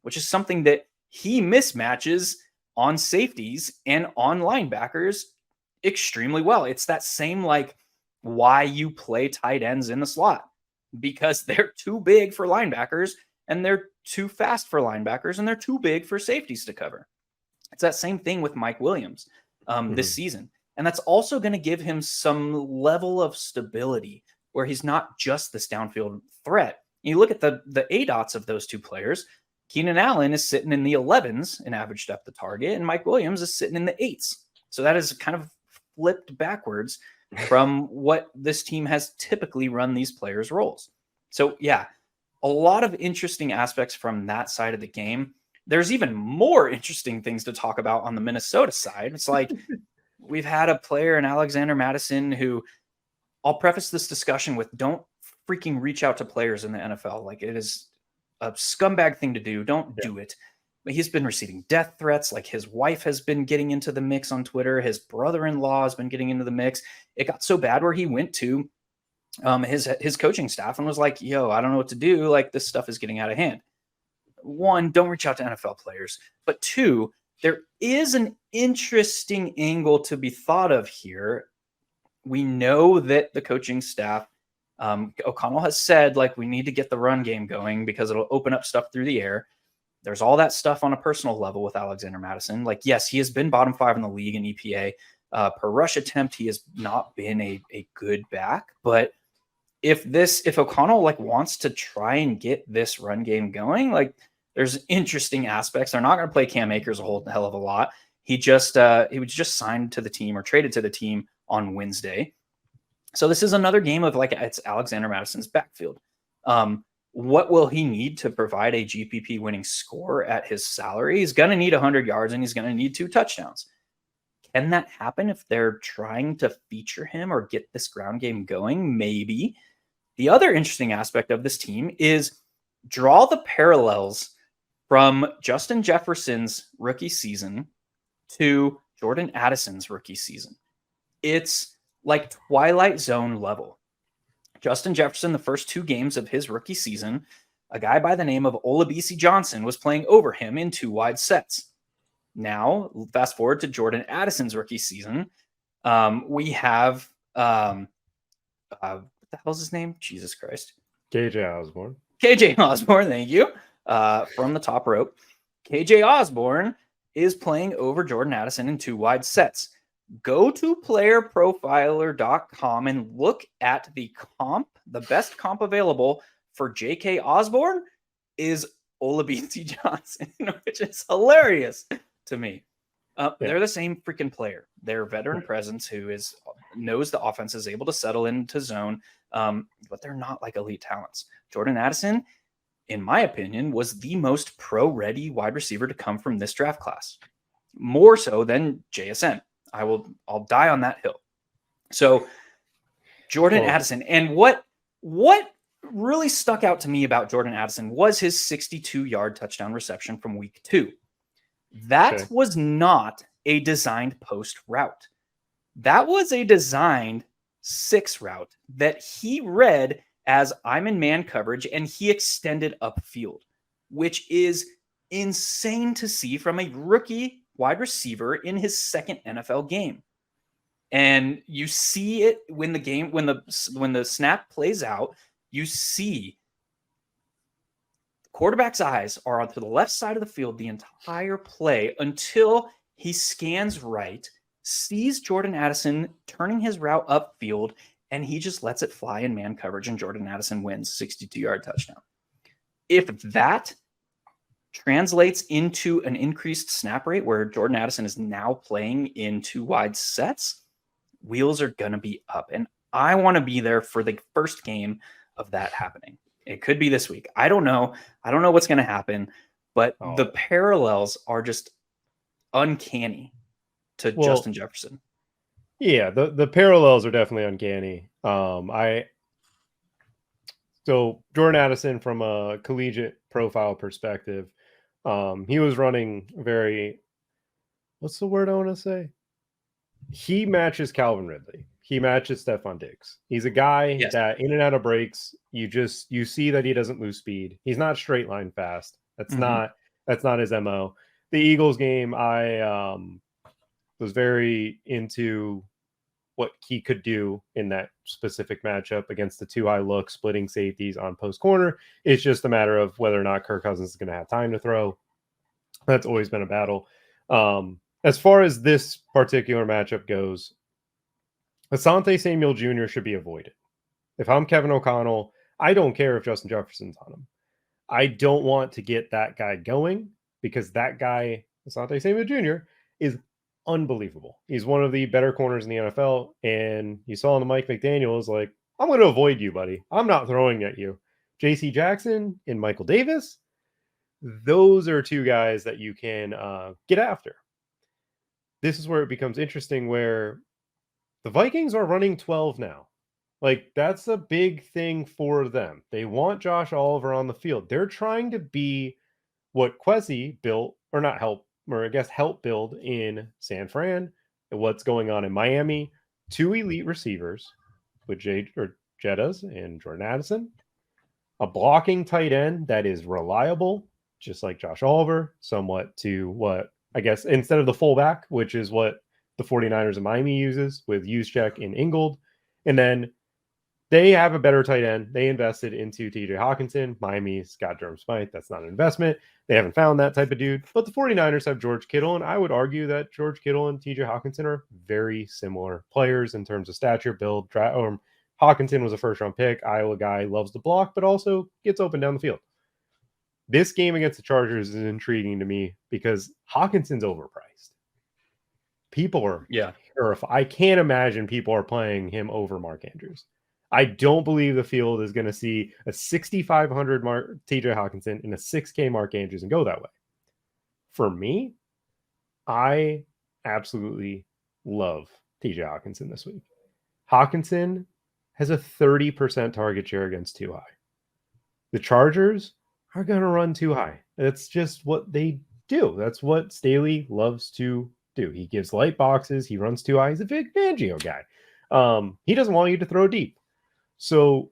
which is something that he mismatches on safeties and on linebackers extremely well. It's that same why you play tight ends in the slot, because they're too big for linebackers and they're too fast for linebackers and they're too big for safeties to cover. It's that same thing with Mike Williams this season. And that's also going to give him some level of stability where he's not just this downfield threat. You look at the ADOTs of those two players. Keenan Allen is sitting in the 11s in average depth of target, and Mike Williams is sitting in the 8s. So that is kind of flipped backwards from what this team has typically run these players' roles. So yeah, a lot of interesting aspects from that side of the game. There's even more interesting things to talk about on the Minnesota side. It's like we've had a player in Alexander Mattison who, I'll preface this discussion with, don't freaking reach out to players in the NFL. It is a scumbag thing to do. Don't do it. But he's been receiving death threats. His wife has been getting into the mix on Twitter. His brother-in-law has been getting into the mix. It got so bad where he went to his coaching staff and was like, yo, I don't know what to do. This stuff is getting out of hand. One, don't reach out to NFL players. But two, there is an interesting angle to be thought of here. We know that the coaching staff, O'Connell has said, we need to get the run game going because it'll open up stuff through the air. There's all that stuff on a personal level with Alexander Mattison. Yes, he has been bottom 5 in the league in EPA. Per rush attempt, he has not been a good back. But if O'Connell wants to try and get this run game going, there's interesting aspects. They're not going to play Cam Akers a whole hell of a lot. He was just signed to the team or traded to the team on Wednesday. So this is another game of it's Alexander Mattison's backfield. What will he need to provide a GPP winning score at his salary? He's going to need 100 yards and he's going to need 2 touchdowns. Can that happen if they're trying to feature him or get this ground game going? Maybe. The other interesting aspect of this team is draw the parallels from Justin Jefferson's rookie season to Jordan Addison's rookie season. It's like Twilight Zone level. Justin Jefferson, the first 2 games of his rookie season, a guy by the name of Olabisi Johnson was playing over him in 2 wide sets. Now, fast forward to Jordan Addison's rookie season. We have, what the hell's his name? Jesus Christ. KJ Osborne. KJ Osborne, thank you. From the top rope. KJ Osborne is playing over Jordan Addison in 2 wide sets. Go to playerprofiler.com and look at the comp. The best comp available for J.K. Osborne is Olabisi Johnson, which is hilarious to me. They're the same freaking player. They're veteran presence who knows the offense, is able to settle into zone, but they're not elite talents. Jordan Addison, in my opinion, was the most pro-ready wide receiver to come from this draft class. More so than JSN. I'll die on that hill. So Jordan Addison, and what really stuck out to me about Jordan Addison was his 62-yard touchdown reception from week 2. That was not a designed post route. That was a designed 6 route that he read as I'm in man coverage, and he extended upfield, which is insane to see from a rookie wide receiver in his second NFL game. And you see it when the snap plays out, you see the quarterback's eyes are onto the left side of the field the entire play until he scans right, sees Jordan Addison turning his route upfield, and he just lets it fly in man coverage, and Jordan Addison wins 62-yard touchdown. If that translates into an increased snap rate where Jordan Addison is now playing in 2 wide sets, wheels are going to be up. And I want to be there for the first game of that happening. It could be this week. I don't know. I don't know what's going to happen, but the parallels are just uncanny to Well, Justin Jefferson. yeah, the parallels are definitely uncanny. So Jordan Addison, from a collegiate profile perspective, he was running very, what's the word I want to say? He matches Calvin Ridley. He matches Stephon Diggs. He's a guy that in and out of breaks, you see that he doesn't lose speed. He's not straight line fast. That's not his MO. The Eagles game, I was very into what he could do in that specific matchup against the two high look splitting safeties on post corner. It's just a matter of whether or not Kirk Cousins is going to have time to throw. That's always been a battle. As far as this particular matchup goes, Asante Samuel Jr. should be avoided. If I'm Kevin O'Connell, I don't care if Justin Jefferson's on him. I don't want to get that guy going because that guy, Asante Samuel Jr., is unbelievable. He's one of the better corners in the NFL. And you saw in the Mike McDaniels, like, I'm going to avoid you, buddy. I'm not throwing at you. JC Jackson and Michael Davis, those are two guys that you can get after. This is where it becomes interesting, where the Vikings are running 12 now. Like, that's a big thing for them. They want Josh Oliver on the field. They're trying to be what Kwesi built, or not help, or I guess help build in San Fran, and what's going on in Miami. Two elite receivers with Jettas and Jordan Addison. A blocking tight end that is reliable, just like Josh Oliver, somewhat to what, I guess, instead of the fullback, which is what the 49ers of Miami uses with Juszczyk and Ingold. And then they have a better tight end. They invested into TJ Hawkinson. Miami's got Durham Smythe. That's not an investment. They haven't found that type of dude. But the 49ers have George Kittle, and I would argue that George Kittle and TJ Hawkinson are very similar players in terms of stature, build. Hawkinson was a first-round pick. Iowa guy, loves to block, but also gets open down the field. This game against the Chargers is intriguing to me because Hawkinson's overpriced. People are terrified. I can't imagine people are playing him over Mark Andrews. I don't believe the field is going to see a 6,500 TJ Hawkinson and a 6K Mark Andrews and go that way. For me, I absolutely love TJ Hawkinson this week. Hawkinson has a 30% target share against too high. The Chargers are going to run too high. That's just what they do. That's what Staley loves to do. He gives light boxes. He runs too high. He's a big Fangio guy. He doesn't want you to throw deep. So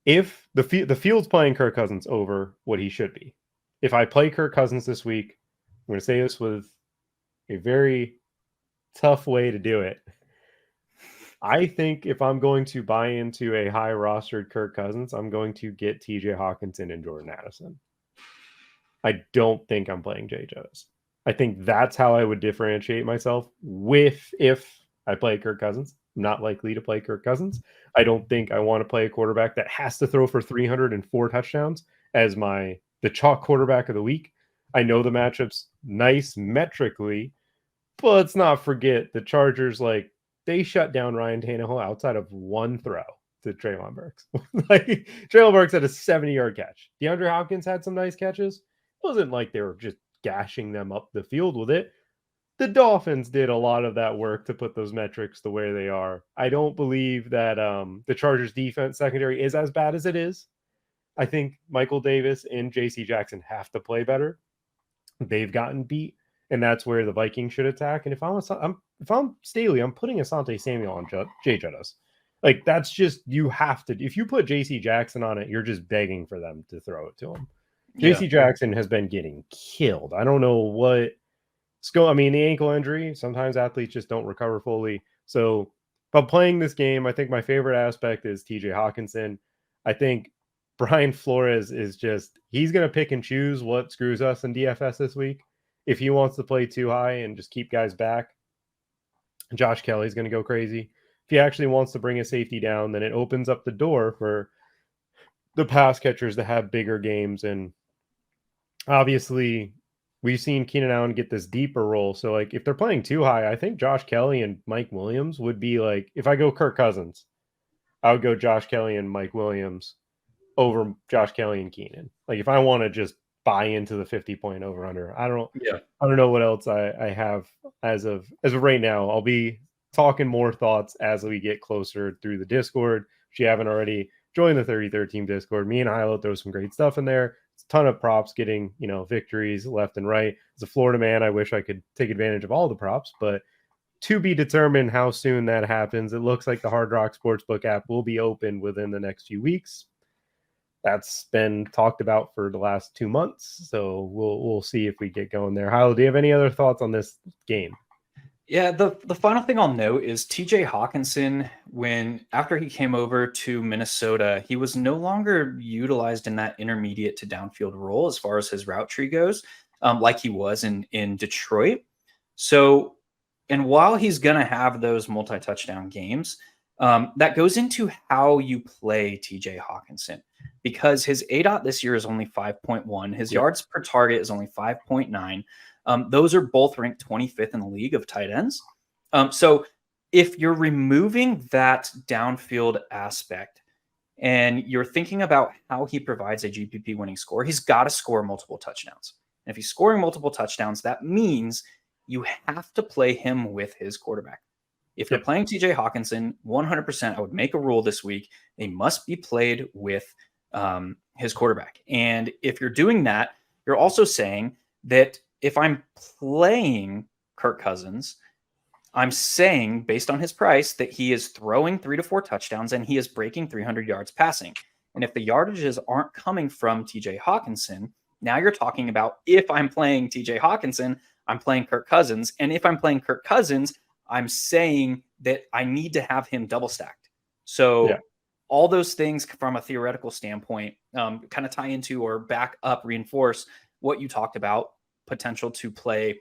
if the field's playing Kirk Cousins over what he should be, if I play Kirk Cousins this week, I'm going to say this with a very tough way to do it. I think if I'm going to buy into a high rostered Kirk Cousins, I'm going to get TJ Hawkinson and Jordan Addison. I don't think I'm playing Jay Jettas. I think that's how I would differentiate myself if I play Kirk Cousins. I'm not likely to play Kirk Cousins. I don't think I want to play a quarterback that has to throw for 304 touchdowns as the chalk quarterback of the week. I know the matchup's nice metrically, but let's not forget the Chargers, like, they shut down Ryan Tannehill outside of one throw to Treylon Burks. Like, Treylon Burks had a 70-yard catch. DeAndre Hopkins had some nice catches. It wasn't like they were just gashing them up the field with it. The Dolphins did a lot of that work to put those metrics the way they are. I don't believe that the Chargers defense secondary is as bad as it is. I think Michael Davis and JC Jackson have to play better. They've gotten beat, and that's where the Vikings should attack. And if I'm Staley, I'm putting Asante Samuel on Jay Jettas. Like, that's just, you have to. If you put JC Jackson on it, you're just begging for them to throw it to him. JC Jackson has been getting killed. I don't know what. I mean, the ankle injury, sometimes athletes just don't recover fully. So if I'm playing this game, I think my favorite aspect is TJ Hawkinson. I think Brian Flores is just, he's going to pick and choose what screws us in DFS this week. If he wants to play too high and just keep guys back, Josh Kelly's going to go crazy. If he actually wants to bring a safety down, then it opens up the door for the pass catchers to have bigger games. And obviously, we've seen Keenan Allen get this deeper role. So, like, if they're playing too high, I think Josh Kelly and Mike Williams would be like, if I go Kirk Cousins, I would go Josh Kelly and Mike Williams over Josh Kelly and Keenan. Like, if I want to just buy into the 50-point over under. I don't Yeah. know what else I have as of right now. I'll be talking more thoughts as we get closer through the Discord. If you haven't already, join the 33rd Team Discord. Me and Hilo throw some great stuff in there. It's a ton of props getting, victories left and right. As a Florida man, I wish I could take advantage of all the props, but to be determined how soon that happens. It looks like the Hard Rock Sportsbook app will be open within the next few weeks. That's been talked about for the last 2 months, so we'll see if we get going there. Hilo, do you have any other thoughts on this game? Yeah, the final thing I'll note is TJ Hawkinson, after he came over to Minnesota, he was no longer utilized in that intermediate to downfield role as far as his route tree goes, like he was in Detroit. So, and while he's going to have those multi-touchdown games, that goes into how you play TJ Hawkinson, because his ADOT this year is only 5.1. His yards per target is only 5.9. Those are both ranked 25th in the league of tight ends. So if you're removing that downfield aspect and you're thinking about how he provides a GPP winning score, he's got to score multiple touchdowns. And if he's scoring multiple touchdowns, that means you have to play him with his quarterback. If you're playing TJ Hawkinson, 100%, I would make a rule this week. They must be played with his quarterback. And if you're doing that, you're also saying that if I'm playing Kirk Cousins, I'm saying based on his price that he is throwing 3 to 4 touchdowns and he is breaking 300 yards passing. And if the yardages aren't coming from TJ Hawkinson, now you're talking about, if I'm playing TJ Hawkinson, I'm playing Kirk Cousins. And if I'm playing Kirk Cousins, I'm saying that I need to have him double stacked. So all those things from a theoretical standpoint kind of tie into or back up, reinforce what you talked about, potential to play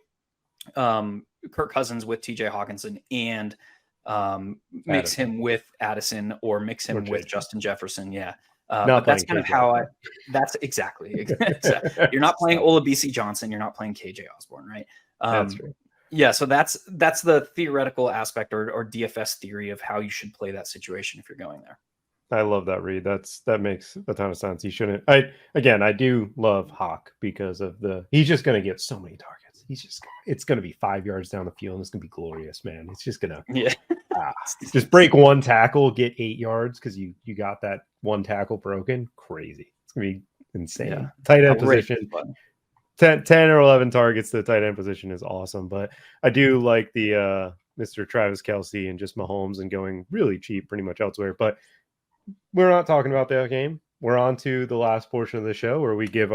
Kirk Cousins with TJ Hawkinson and mix him with Addison or mix him with Justin Jefferson. Yeah. But that's kind of how that's exactly. You're not playing Olabisi Johnson. You're not playing KJ Osborne, right? That's true. Yeah. So that's the theoretical aspect or DFS theory of how you should play that situation if you're going there. I love that read. That makes a ton of sense. He shouldn't. I do love Hawk because of he's just going to get so many targets. It's going to be 5 yards down the field and it's going to be glorious, man. It's just going to just break one tackle, get 8 yards because you got that one tackle broken. Crazy. It's going to be insane. Yeah. Tight end position. 10 or 11 targets to the tight end position is awesome, but I do like the Mr. Travis Kelce and just Mahomes and going really cheap pretty much elsewhere. But we're not talking about that game. We're on to the last portion of the show where we give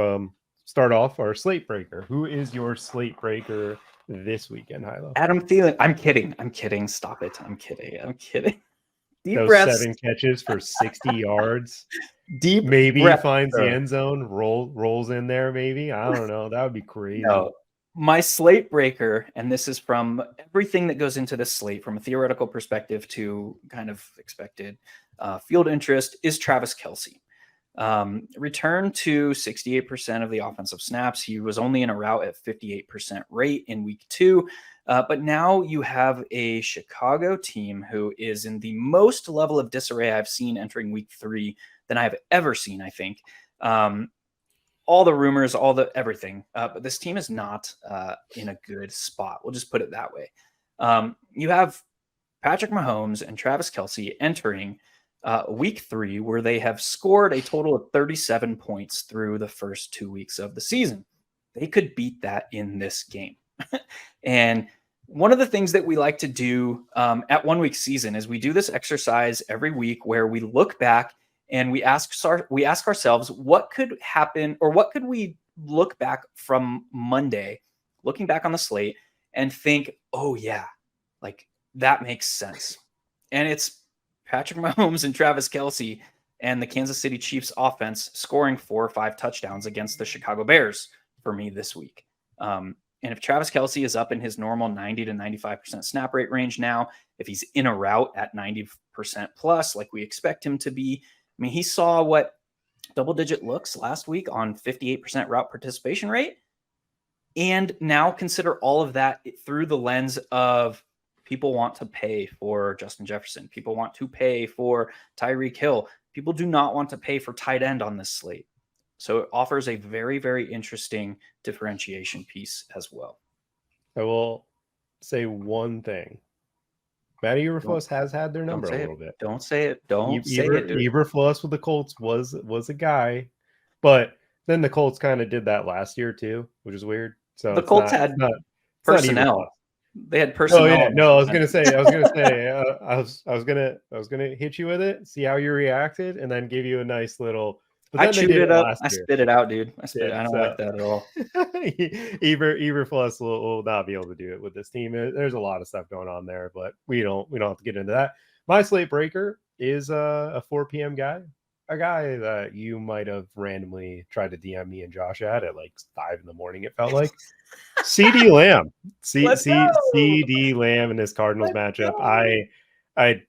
start off our slate breaker. Who is your slate breaker this weekend, Hilo? Adam Thielen. I'm kidding. Stop it. I'm kidding. Deep Those breaths. 7 catches for 60 yards. Deep maybe breath, finds the end zone, rolls in there. Maybe, I don't know. That would be crazy. No. My slate breaker, and this is from everything that goes into this slate from a theoretical perspective to kind of expected field interest, is Travis Kelce. Returned to 68% of the offensive snaps. He was only in a route at 58% rate in week 2. But now you have a Chicago team who is in the most level of disarray I've seen entering week 3 than I've ever seen, I think. All the rumors, everything. But this team is not in a good spot. We'll just put it that way. You have Patrick Mahomes and Travis Kelce entering week 3, where they have scored a total of 37 points through the first 2 weeks of the season. They could beat that in this game. And one of the things that we like to do at 1 week season is we do this exercise every week where we look back and we ask ourselves, what could happen, or what could we look back from Monday, looking back on the slate and think, oh yeah, like that makes sense. And it's Patrick Mahomes and Travis Kelce and the Kansas City Chiefs offense scoring 4 or 5 touchdowns against the Chicago Bears for me this week. And if Travis Kelce is up in his normal 90 to 95% snap rate range now, if he's in a route at 90% plus, like we expect him to be, I mean, he saw double-digit looks last week on 58% route participation rate. And now consider all of that through the lens of people want to pay for Justin Jefferson. People want to pay for Tyreek Hill. People do not want to pay for tight end on this slate. So it offers a very, very interesting differentiation piece as well. I will say one thing. Matty Eberflus has had their number a little bit. Don't say it. Don't say it, dude. Eberflus with the Colts was a guy, but then the Colts kind of did that last year too, which is weird. So the Colts had personnel. They had personnel. Oh yeah, no, I was gonna say, I was gonna hit you with it, see how you reacted, and then give you a nice little. But I chewed it up. I spit it out, dude. I don't like that at all. Eberflus will not be able to do it with this team. There's a lot of stuff going on there, but we don't have to get into that. My slate breaker is a 4 p.m. guy, a guy that you might have randomly tried to DM me and Josh at like 5 a.m. It felt like CD Lamb, CD Lamb in this Cardinals matchup. I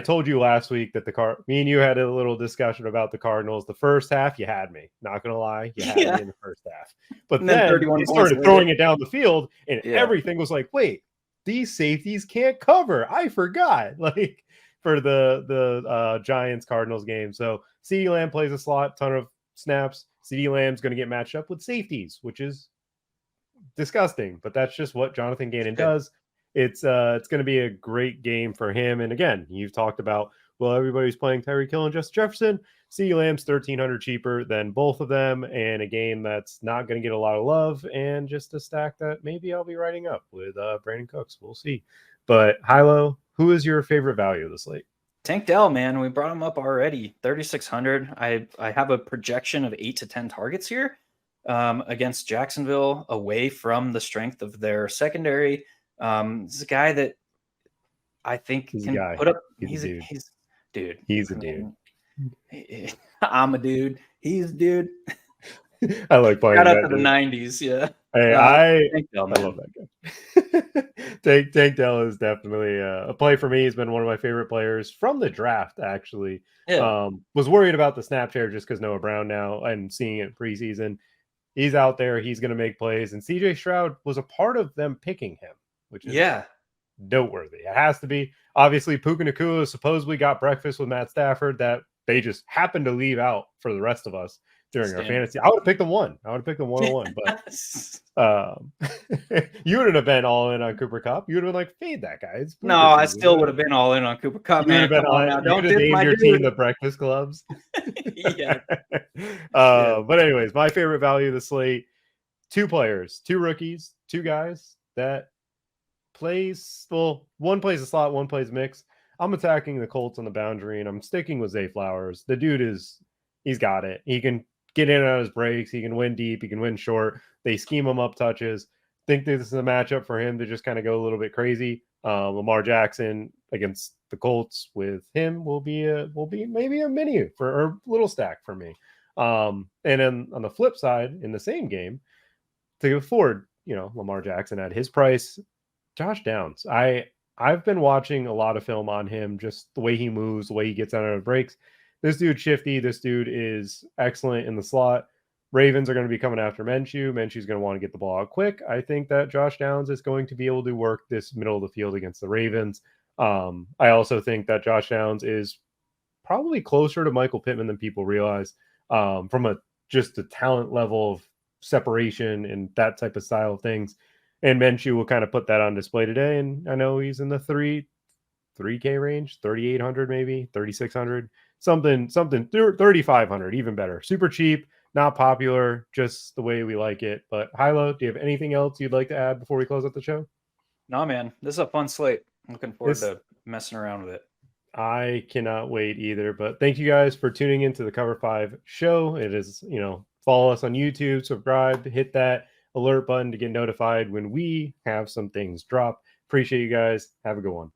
told you last week that me and you had a little discussion about the Cardinals. The first half, you had me. Not gonna lie, you had me in the first half. But then they started throwing it down the field, and everything was like, wait, these safeties can't cover. I forgot. Like for the Giants Cardinals game. So CeeDee Lamb plays a slot, ton of snaps. CeeDee Lamb's going to get matched up with safeties, which is disgusting, but that's just what Jonathan Gannon does. It's going to be a great game for him. And again, you've talked about, well, everybody's playing Tyreek Hill and Justin Jefferson. CeeDee Lamb's $1,300 cheaper than both of them, and a game that's not going to get a lot of love, and just a stack that maybe I'll be writing up with Brandon Cooks. We'll see. But Hilo, who is your favorite value of the slate? Tank Dell, man, we brought him up already. 3,600. I have a projection of 8 to 10 targets here against Jacksonville, away from the strength of their secondary. This is a guy that I think can put up. He's a dude. He's a dude. I'm a dude. He's a dude. I like playing. Shout out to the 90s. Yeah. Hey, I love that guy. Tank Dell is definitely a play for me. He's been one of my favorite players from the draft, actually. Yeah. Was worried about the snap share just because Noah Brown now and seeing it preseason. He's out there. He's going to make plays. And CJ Stroud was a part of them picking him, which is noteworthy. It has to be. Obviously, Puka Nacua supposedly got breakfast with Matt Stafford that they just happened to leave out for the rest of us during our fantasy. I would have picked the 1. I would have picked the 101, but you wouldn't have been all in on Cooper Kupp. You would have been like, fade that guy. No, I still would have been all in on Cooper Kupp, man. You would have been on. Don't name your team the Breakfast Clubs. Yeah. But anyways, my favorite value of the slate: 2 players, 2 rookies, 2 guys that plays. Well, one plays a slot, one plays mix. I'm attacking the Colts on the boundary, and I'm sticking with Zay Flowers. The dude he's got it. He can get in and out of his breaks. He can win deep. He can win short. They scheme him up touches. Think this is a matchup for him to just kind of go a little bit crazy. Lamar Jackson against the Colts with him will be maybe a mini or a little stack for me. And then on the flip side, in the same game, to afford Lamar Jackson at his price, Josh Downs. I've been watching a lot of film on him, just the way he moves, the way he gets out of breaks. This dude's shifty. This dude is excellent in the slot. Ravens are going to be coming after Minshew. Minshew's going to want to get the ball out quick. I think that Josh Downs is going to be able to work this middle of the field against the Ravens. I also think that Josh Downs is probably closer to Michael Pittman than people realize from just a talent level of separation and that type of style of things. And Minshew will kind of put that on display today. And I know he's in the 3K range, 3,800 maybe, 3,600. Something 3,500, even better. Super cheap, not popular, just the way we like it. But Hilo, do you have anything else you'd like to add before we close out the show? No, man. This is a fun slate. I'm looking forward to messing around with it. I cannot wait either. But thank you guys for tuning into the Cover 5 show. It is, follow us on YouTube, subscribe, hit that alert button to get notified when we have some things drop. Appreciate you guys. Have a good one.